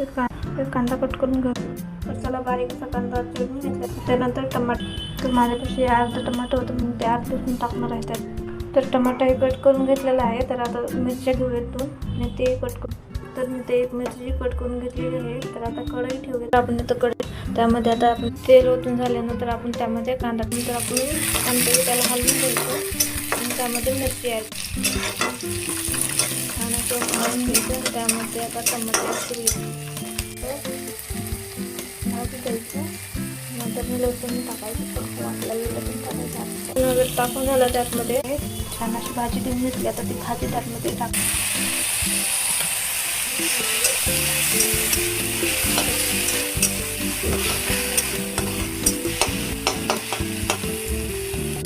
एक कांदा कट करून घेऊ. तर चला बारीक असा कांदा चिरून घेतला. त्यानंतर टमाटर, तर माझ्यापाशी अर्धा टमाटर होतं म्हणून ते अर्धे टाकणार आहे त्यात. तर टमाटर कट करून घेतलेला आहे. तर आता मिरच्या घेऊयात दोन आणि ते कट करून. तर मी ते एक मिरची कट करून घेतलेली आहे. तर आता कढई ठेवूया. आपण आता कढई, त्यामध्ये आता आपण तेल ओतून झाल्यानंतर आपण त्यामध्ये कांदा, नंतर आपण कांदा त्याला हलवून घ्यायचं आणि त्यामध्ये मिरची ॲड आणि तो हलवून घ्यायचं. त्यामध्ये आता टमाटर भाजी द्यायचं. नंतर मी लसूण टाकायचं. आपल्याला लसूण टाकायचं. वगैरे टाकून झालं त्यातमध्ये छान अशी भाजी देऊन घेतली. आता ती भाजी त्यातमध्ये टाक.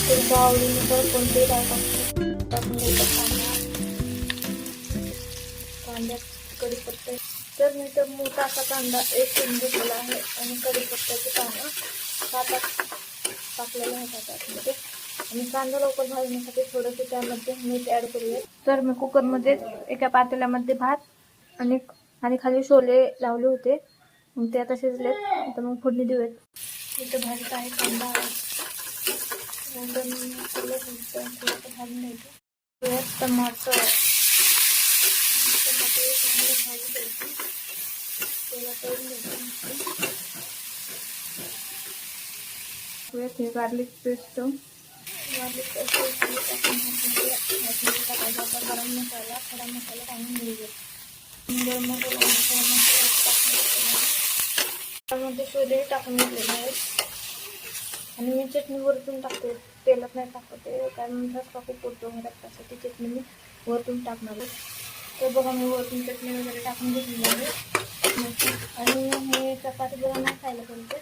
तुमच्या आवडीनुसार कोणतेही डाळ टाकून घ्यायचा. कांद्यात कढीपत्ता, तर मी तर मोठा असा कांदा एक चिरून घेतलेला आहे आणि कढीपत्त्याचे पानं 7-8 टाकलेले आहेत त्यामध्ये. आणि कांदा लवकर भाजण्यासाठी थोडंसं त्यामध्ये मीठ ॲड करूया. तर मी कुकरमध्ये एका पातेल्यामध्ये भात आणि खाली छोले लावले होते. मग ते आता शिजलेत. आता मग फोडणी देऊयात. इथं भाजत आहे कांदा. नंतर भाजून घ्यायचं. टमाटर चांगलं भाजी द्यायची. त्याला तळून घ्यायचं. हे गार्लिक पेस्ट टाकून टाकायचा. गरम मसाला, खडा मसाला टाकून घ्यायचा. गरम मसाला त्यामध्ये छोले टाकून घेतलेले आहेत. आणि मी चटणी वरतून टाकते, तेलात नाही टाकते. त्यानंतर टाकू पोटो घरात त्यासाठी चटणी मी वरतून टाकणार आहे. तर बघा मी वरतून चटणी वगैरे टाकून घेतलेली आहे. आणि हे चपाती बरोबर नाही खायला पाहिजे,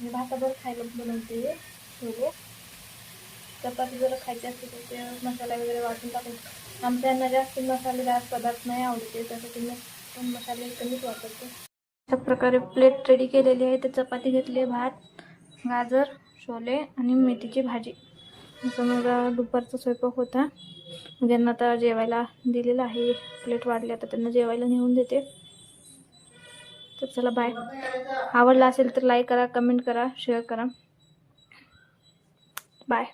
मी भाताबरोबर खायला बनवते. छोले चपाती जर खायची असते तर ते मसाला वगैरे वाटून टाकून. आमच्यांना जास्त मसालेदार पदार्थ नाही आवडते, त्यासाठी मी मसाले कमीच वापरते. अशा प्रकारे प्लेट रेडी केलेली आहे. तर चपाती घेतली, भात, गाजर, छोले आणि मेथीची भाजी. असं मग दुपारचा स्वयंपाक होता. ज्यांना आता जेवायला दिलेलं आहे, प्लेट वाढली, आता त्यांना जेवायला नेऊन देते. तर चला बाय. आवडला असेल तर लाईक करा, कमेंट करा, शेअर करा. बाय.